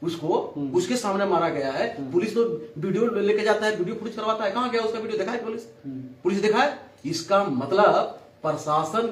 उसको उसके सामने मारा गया है। पुलिस तो वीडियो लेके जाता है, वीडियो फुटेज करवाता है, कहाँ गया उसका वीडियो देखा है पुलिस देखा है। इसका मतलब प्रशासन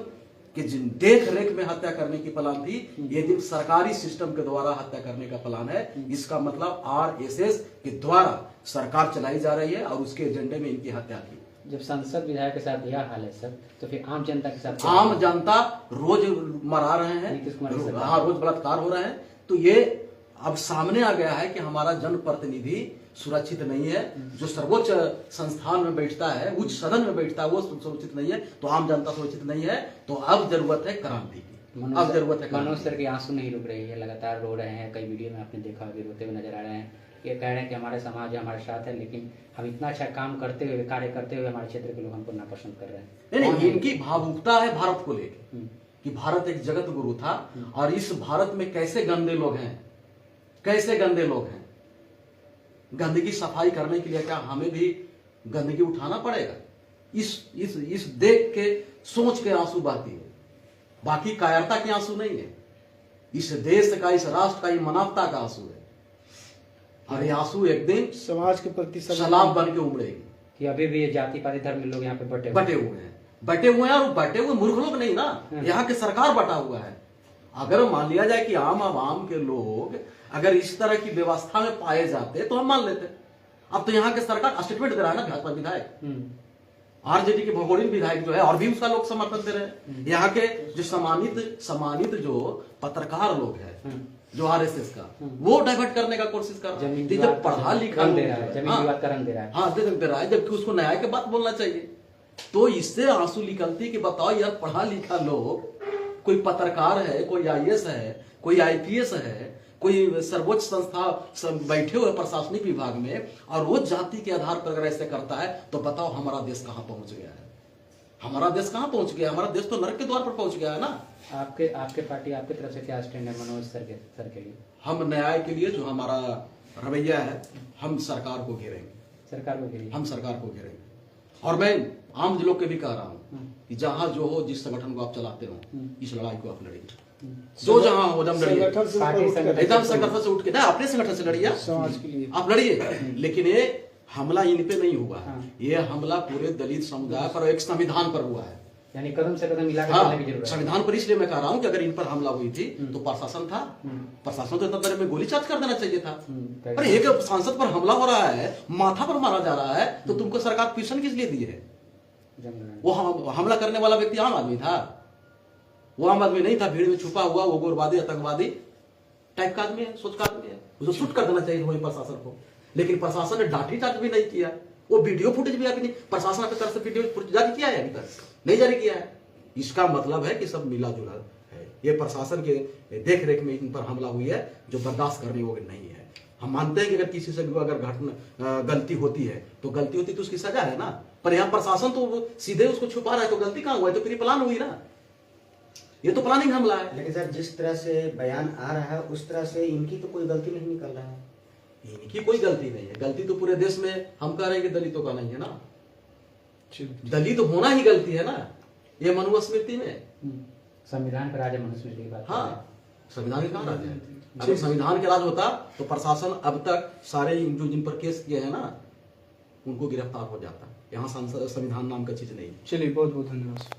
के जिन देख रेख में हत्या करने की प्लान थी, ये दिन सरकारी सिस्टम के द्वारा हत्या करने का प्लान है। इसका मतलब आरएसएस के द्वारा सरकार चलाई जा रही है और उसके एजेंडे में इनकी हत्या थी। जब सांसद विधायक के साथ यह हाल है सर, तो फिर आम जनता के साथ आम जनता रोज मरा रहे हैं, हाँ रोज बलात्कार हो रहे हैं। तो ये अब सामने आ गया है कि हमारा जनप्रतिनिधि सुरक्षित नहीं है। जो सर्वोच्च संस्थान में बैठता है, उच्च सदन में बैठता है, वो सुरक्षित नहीं है। तो आम जनता सुरक्षित नहीं है। तो अब जरूरत है क्रांति की, अब जरूरत है। मनोज सर के आंसू नहीं रुक रही है, लगातार रो रहे हैं। कई वीडियो में आपने देखा होगा, रोते हुए नजर आ रहे हैं। ये कह रहे हैं कि हमारा समाज हमारे साथ है, लेकिन हम इतना अच्छा काम करते हुए, कार्य करते हुए हमारे क्षेत्र के लोग हमको नापसंद कर रहे हैं। नहीं, इनकी भावुकता है भारत को लेकर कि भारत एक जगत गुरु था और इस भारत में कैसे गंदे लोग हैं, कैसे गंदे लोग हैं। गंदगी सफाई करने के लिए क्या हमें भी गंदगी उठाना पड़ेगा? इस देख के सोच के आंसू बहती है, बाकी कायरता के आंसू नहीं है। इस देश का, इस राष्ट्र का, ये मानवता का आंसू है। और ये आंसू एक दिन समाज के प्रति सलाब बन के उमड़ेगी कि अभी भी ये जाति पाति धर्म के लोग यहाँ पे बटे हुए हैं और बटे हुए मूर्ख लोग नहीं ना, यहाँ की सरकार बटा हुआ है। अगर मान लिया जाए कि आम आवाम के लोग अगर इस तरह की व्यवस्था में पाए जाते तो हम मान लेते। अब तो यहाँ के सरकार स्टेटमेंट दे रहा है ना, भाजपा विधायक आरजेडी के भगोड़िन विधायक जो है और भी उसका लोग समर्थन दे रहे हैं। यहाँ के जो सम्मानित जो पत्रकार लोग हैं, जो आरएसएस का, वो डाइवर्ट करने का कोशिश कर रहा है। जब पढ़ा लिखा दे रहा है, जमीन विवाद का रंग दे रहा है, हाँ दे रहा है, जबकि उसको न्याय के बात बोलना चाहिए। तो इससे आंसू निकलती कि बताओ यार, पढ़ा लिखा लोग, कोई पत्रकार है, कोई आईएएस है, कोई आईपीएस है, कोई सर्वोच्च संस्था बैठे हुए प्रशासनिक विभाग में, और रोज जाति के आधार पर अगर ऐसे करता है तो बताओ हमारा देश कहां पहुंच गया है? हमारा देश कहां पहुंच गया? हमारा देश तो नरक के द्वार पर पहुंच गया है ना। आपके पार्टी, आपकी तरफ से क्या स्टैंड है मनोज सर के लिए? हम न्याय के लिए जो हमारा रवैया है, हम सरकार को घेरेंगे, हम सरकार को घेरेंगे। और मैं आम लोग के भी कह रहा हूँ कि जहां जो हो, जिस संगठन को आप चलाते हो, इस लड़ाई को आप लड़िए। जो जहां हो एकदम लड़िए, एकदम संगठन से उठ के, अपने संगठन से लड़िए, समाज के लिए आप लड़िए। लेकिन ये हमला इन पे नहीं हुआ है, ये हमला पूरे दलित समुदाय पर, एक संविधान पर हुआ है। यानी कदम से कदम मिलाकर चलने की जरूरत है। संविधान पर इसलिए मैं कह रहा हूँ कि अगर इन पर हमला हुई थी तो प्रशासन था, प्रशासन तो तब में गोली चार्ज कर देना चाहिए था। पर एक सांसद पर हमला हो रहा है, माथा पर मारा जा रहा है, तो तुमको सरकार पिटीशन किस लिए दी है? वो हमला करने वाला व्यक्ति आम आदमी था, वो आम आदमी नहीं था, भीड़ में छुपा हुआ वो उग्रवादी आतंकवादी टाइप का आदमी है, सोच का आदमी है। उसको शूट कर देना चाहिए वही प्रशासन को। लेकिन प्रशासन ने लाठी चार्ज भी नहीं किया, वो वीडियो फुटेज भी अभी नहीं, प्रशासन की तरफ से वीडियो फुटेज जारी किया है? अभी तक नहीं जारी किया है। इसका मतलब है कि सब मिला जुला है। ये प्रशासन के देख रेख में इन पर हमला हुई है, जो बर्दाश्त करने योग्य नहीं है। हम मानते हैं कि अगर किसी से अगर घटना गलती होती है तो गलती होती तो उसकी सजा है ना। पर यहाँ प्रशासन तो सीधे उसको छुपा रहा है, तो गलती कहाँ हुआ है? तो फिर प्लान हुई ना, ये तो प्लानिंग हमला है। लेकिन सर, जिस तरह से बयान आ रहा है उस तरह से इनकी तो कोई गलती नहीं निकल रहा है। इनकी कोई गलती नहीं है, गलती तो पूरे देश में हम कह रहे हैं कि दलितों का नहीं है ना। दलित होना ही गलती है ना। ये मनुस्मृति में संविधान का राज है, मनुस्मृति की बात। हाँ, संविधान के कहाँ राज है? अगर संविधान के राज होता तो प्रशासन अब तक सारे जो जिन पर केस किए हैं ना, उनको गिरफ्तार हो जाता। यहाँ संविधान नाम का चीज नहीं है। चलिए, बहुत बहुत धन्यवाद।